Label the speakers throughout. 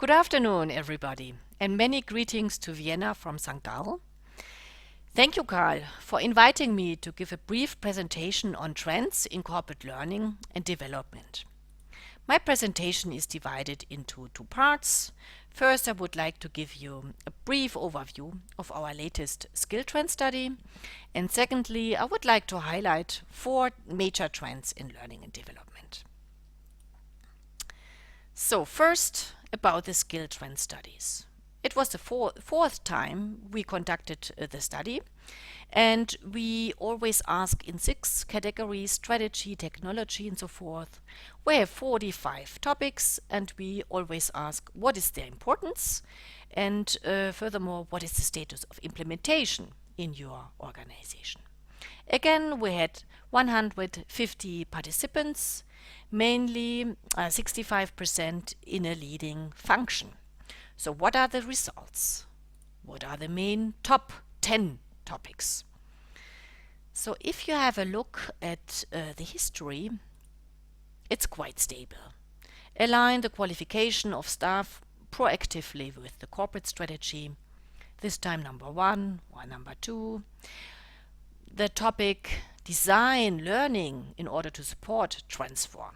Speaker 1: Good afternoon, everybody, and many greetings to Vienna from St. Gall. Thank you, Karl, for inviting me to give a brief presentation on trends in corporate learning and development. My presentation is divided into two parts. First, I would like to give you a brief overview of our latest skill trend study. And secondly, I would like to highlight four major trends in learning and development. So first, about the skill trend studies. It was the fourth time we conducted the study, and we always ask in 6 categories: strategy, technology, and so forth. We have 45 topics, and we always ask what is their importance, and furthermore, what is the status of implementation in your organization. Again, we had 150 participants, mainly 65% in a leading function. So what are the results? What are the main top 10 topics? So if you have a look at the history, it's quite stable. Align the qualification of staff proactively with the corporate strategy. This time number 1 or number 2. The topic design learning in order to support transfer.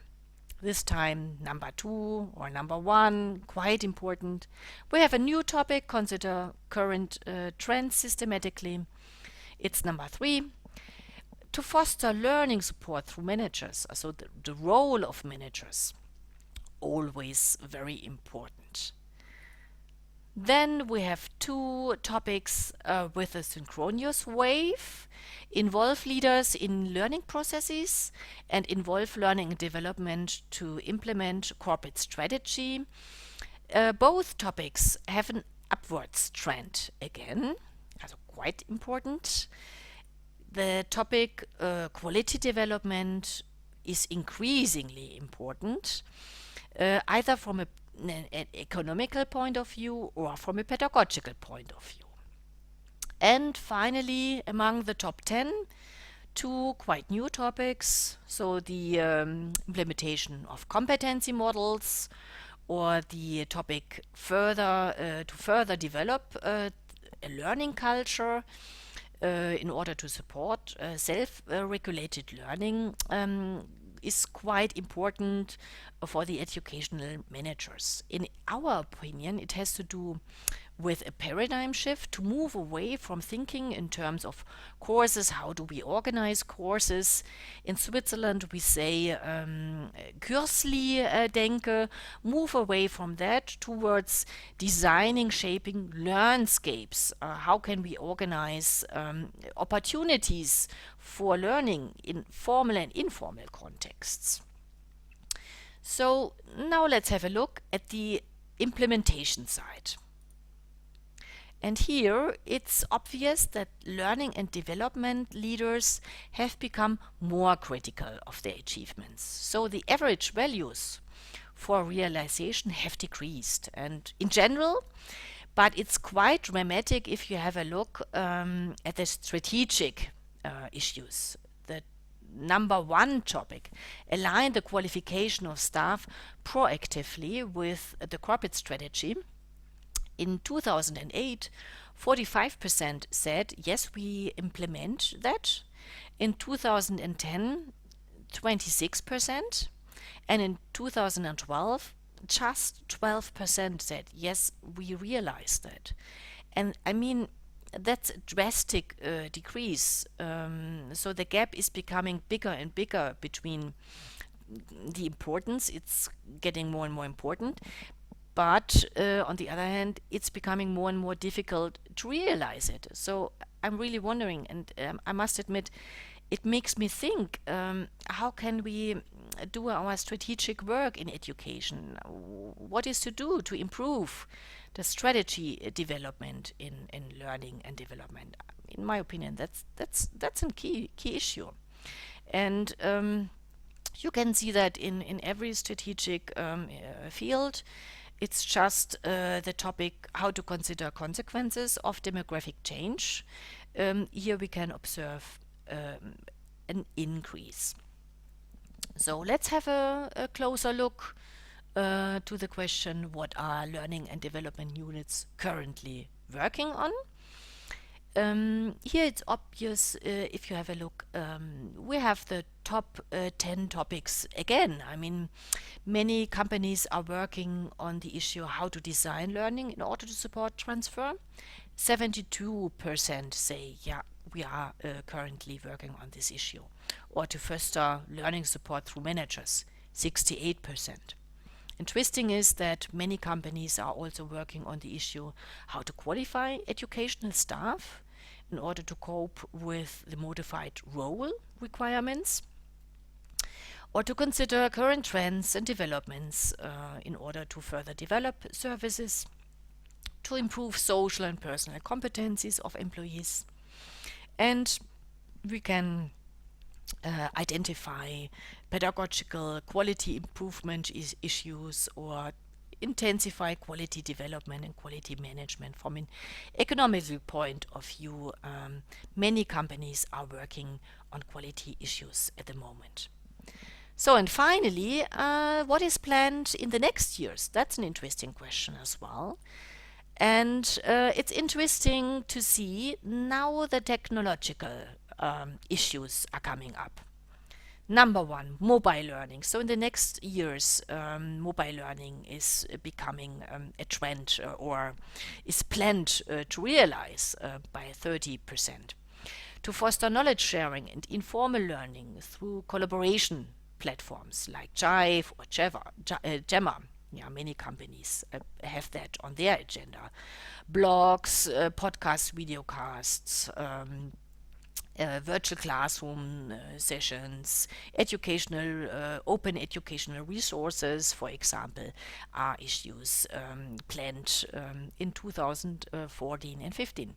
Speaker 1: This time number 2 or number 1, quite important. We have a new topic, consider current trends systematically. It's number 3. To foster learning support through managers, so the role of managers, always very important. Then we have 2 topics with a synchronous wave: involve leaders in learning processes and involve learning and development to implement corporate strategy. Both topics have an upwards trend again, also quite important. The topic quality development is increasingly important, either from an economical point of view or from a pedagogical point of view. And finally, among the top 10, 2 quite new topics. So the implementation of competency models, or the topic to further develop a learning culture in order to support self-regulated learning, is quite important for the educational managers. In our opinion, it has to do with a paradigm shift to move away from thinking in terms of courses. How do we organize courses? In Switzerland, we say Kürzli-Denke. Move away from that towards designing, shaping landscapes. How can we organize opportunities for learning in formal and informal contexts? So now let's have a look at the implementation side. And here it's obvious that learning and development leaders have become more critical of their achievements. So the average values for realization have decreased, and in general, but it's quite dramatic if you have a look at the strategic issues. The number 1 topic: align the qualification of staff proactively with the corporate strategy. In 2008, 45% said, yes, we implement that. In 2010, 26%. And in 2012, just 12% said, yes, we realize that. And I mean, that's a drastic decrease. So the gap is becoming bigger and bigger between the importance. It's getting more and more important. But on the other hand, it's becoming more and more difficult to realize it. So I'm really wondering, and I must admit, it makes me think, how can we do our strategic work in education? What is to do to improve the strategy development in learning and development? In my opinion, that's a key issue. And you can see that in every strategic field. It's just the topic how to consider consequences of demographic change. Here we can observe an increase. So let's have a closer look to the question, what are learning and development units currently working on? Here it's obvious, if you have a look, we have the top 10 topics again. I mean, many companies are working on the issue how to design learning in order to support transfer. 72% say, yeah, we are currently working on this issue. Or to foster learning support through managers, 68%. Interesting is that many companies are also working on the issue how to qualify educational staff in order to cope with the modified role requirements, or to consider current trends and developments in order to further develop services, to improve social and personal competencies of employees. And we can identify pedagogical quality improvement issues, or intensify quality development and quality management from an economical point of view. Many companies are working on quality issues at the moment. So, and finally, what is planned in the next years? That's an interesting question as well. And it's interesting to see now the technological issues are coming up. Number one, mobile learning. So in the next years, mobile learning is becoming a trend, or is planned to realize by 30%. To foster knowledge sharing and informal learning through collaboration platforms like Jive or Gemma. Yeah, many companies have that on their agenda. Blogs, podcasts, videocasts, virtual classroom sessions, open educational resources, for example, are issues planned in 2014 and 15.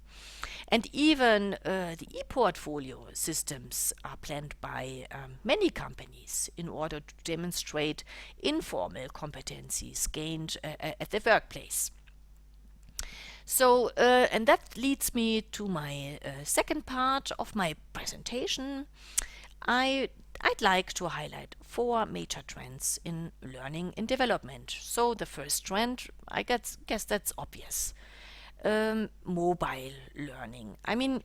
Speaker 1: And even the e-portfolio systems are planned by many companies in order to demonstrate informal competencies gained at the workplace. So, and that leads me to my second part of my presentation. I'd like to highlight 4 major trends in learning and development. So the first trend, I guess that's obvious. Mobile learning. I mean,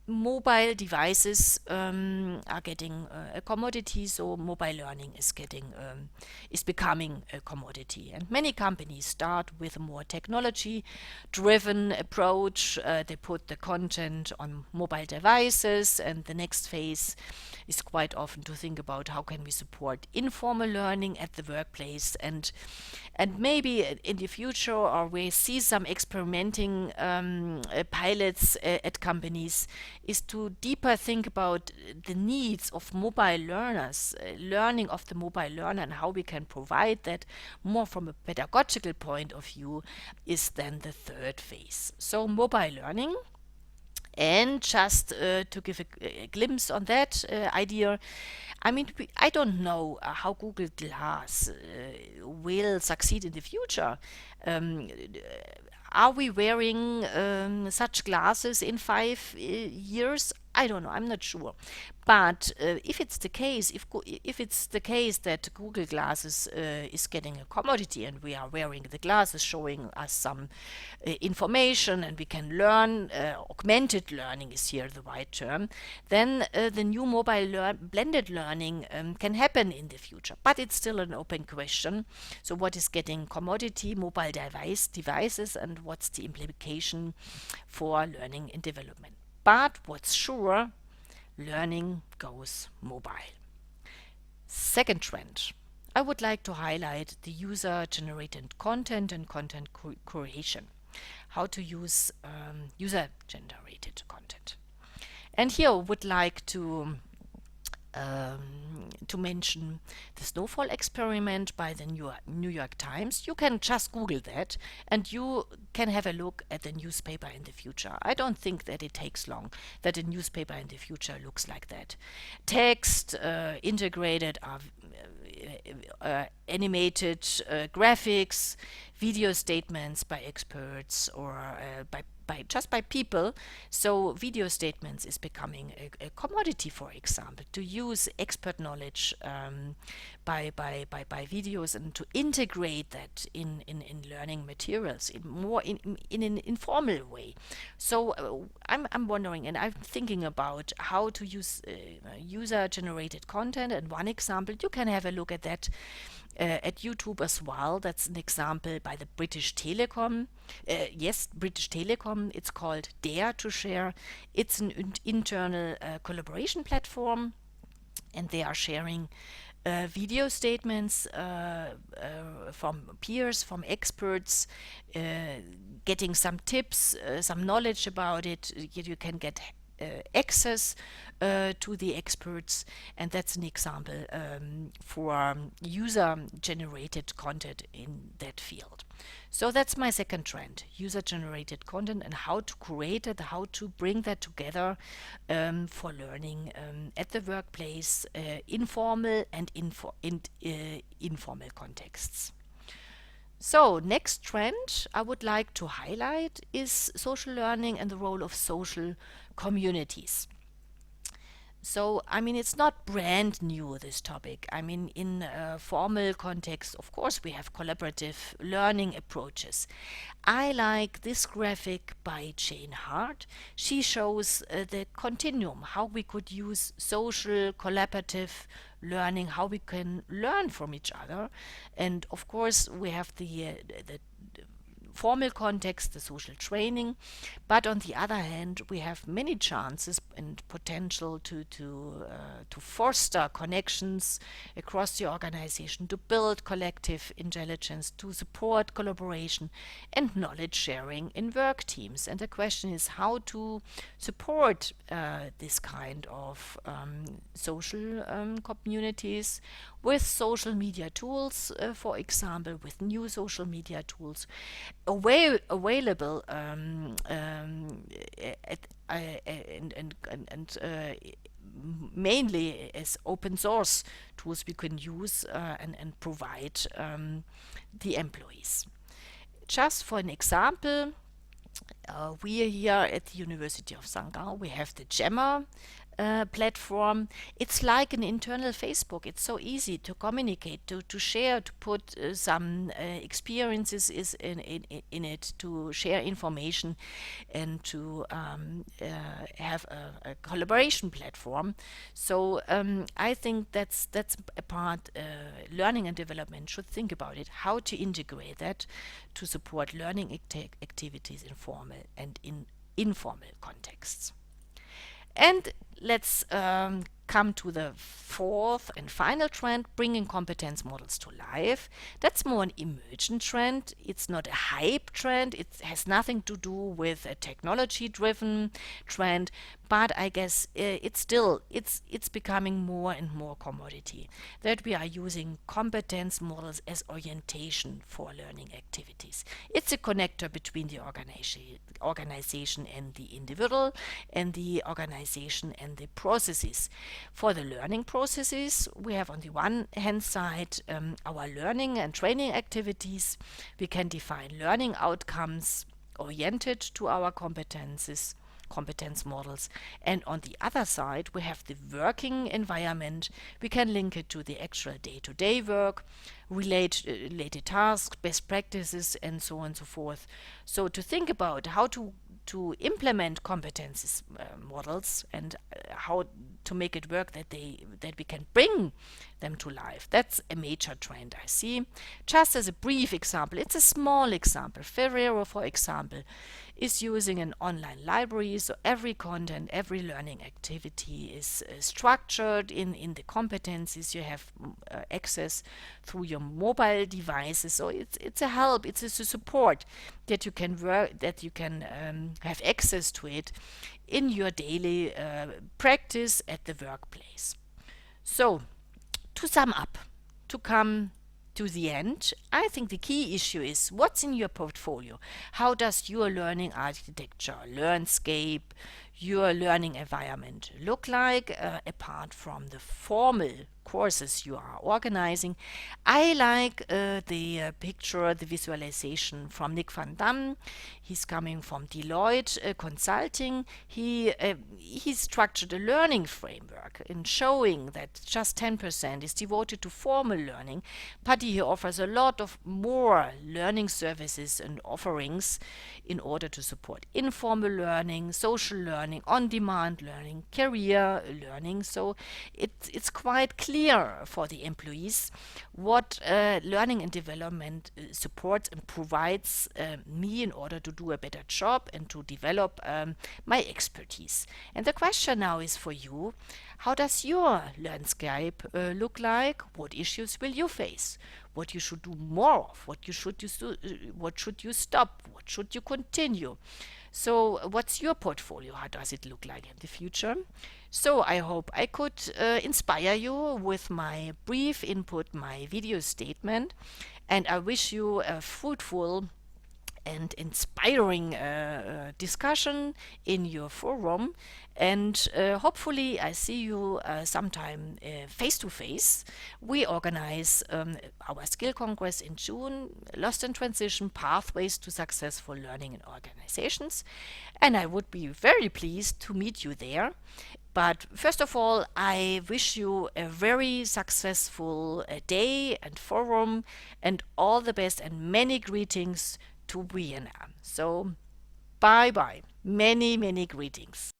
Speaker 1: mobile devices are getting a commodity, so mobile learning is becoming a commodity. And many companies start with a more technology-driven approach. They put the content on mobile devices, and the next phase is quite often to think about how can we support informal learning at the workplace, and maybe in the future, or we see some experimenting pilots at companies, is to deeper think about the needs of mobile learners, learning of the mobile learner, and how we can provide that more from a pedagogical point of view is then the third phase. So mobile learning. And just to give a glimpse on that idea, I mean, I don't know how Google Glass will succeed in the future. Are we wearing such glasses in 5 years? I don't know. I'm not sure. But if it's the case, if it's the case that Google Glasses is getting a commodity, and we are wearing the glasses, showing us some information, and we can learn, augmented learning is here the right term, then the new mobile blended learning can happen in the future. But it's still an open question. So what is getting commodity, mobile devices, and what's the implication for learning and development? But what's sure, learning goes mobile. Second trend, I would like to highlight the user-generated content and content curation. How to use user-generated content. And here I would like to mention the snowfall experiment by the New York Times. You can just Google that, and you can have a look at the newspaper in the future. I don't think that it takes long that a newspaper in the future looks like that. Text integrated animated graphics, video statements by experts or by people. So video statements is becoming a commodity, for example, to use expert knowledge by videos and to integrate that in learning materials in an informal way. So I'm wondering, and I'm thinking about how to use user-generated content. And one example, you can have a look at that at YouTube as well. That's an example by the British Telecom. Yes, British Telecom. It's called Dare to Share. It's an internal collaboration platform, and they are sharing video statements from peers, from experts, getting some tips, some knowledge about it. You can get access to the experts, and that's an example for user-generated content in that field. So that's my second trend, user-generated content, and how to create it, how to bring that together for learning at the workplace, informal and informal contexts. So, next trend I would like to highlight is social learning and the role of social communities. So, I mean, it's not brand new, this topic. I mean, in a formal context, of course, we have collaborative learning approaches. I like this graphic by Jane Hart. She shows the continuum, how we could use social, collaborative learning, how we can learn from each other. And of course, we have the formal context, the social training, but on the other hand, we have many chances and potential to foster connections across the organization, to build collective intelligence, to support collaboration and knowledge sharing in work teams. And the question is how to support this kind of social communities with social media tools, for example, with new social media tools available mainly as open source tools we can use and provide the employees. Just for an example, we are here at the University of St. Gallen. We have the Gemma platform. It's like an internal Facebook. It's so easy to communicate, to share, to put some experiences in it, to share information, and to have a collaboration platform. So I think that's a part learning and development should think about it, how to integrate that to support learning activities in formal and in informal contexts. And let's come to the fourth and final trend, bringing competence models to life. That's more an emergent trend. It's not a hype trend. It has nothing to do with a technology-driven trend, but I guess it's becoming more and more commodity that we are using competence models as orientation for learning activities. It's a connector between the organization and the individual, and the organization and the processes. For the learning processes, we have on the one hand side our learning and training activities. We can define learning outcomes oriented to our competence models, and on the other side we have the working environment. We can link it to the actual day-to-day work, related tasks, best practices, and so on and so forth. So to think about how to implement competences models and how to make it work, that we can bring them to life. That's a major trend I see. Just as a brief example, it's a small example. Ferrero, for example, is using an online library, so every content, every learning activity is structured in the competencies. You have access through your mobile devices, so it's a help, it's a support that you can work, that you can have access to it in your daily practice at the workplace. So, to sum up, to come to the end, I think the key issue is what's in your portfolio. How does your learning architecture, your learning environment look like, apart from the formal courses you are organizing. I like the picture, the visualization from Nick van Dam. He's coming from Deloitte Consulting. He structured a learning framework in showing that just 10% is devoted to formal learning, but he offers a lot of more learning services and offerings in order to support informal learning, social learning, on-demand learning, career learning. So it's quite clear for the employees what learning and development supports and provides me in order to do a better job and to develop my expertise. And the question now is for you: how does your landscape look like? What issues will you face? What you should do more of? What should you stop? What should you continue? So what's your portfolio? How does it look like in the future? So I hope I could inspire you with my brief input, my video statement, and I wish you a fruitful and inspiring discussion in your forum. And hopefully I see you sometime face to face. We organize our Skill Congress in June, Lost in Transition, Pathways to Successful Learning in Organizations. And I would be very pleased to meet you there. But first of all, I wish you a very successful day and forum, and all the best and many greetings to Vienna. So bye bye. Many, many greetings.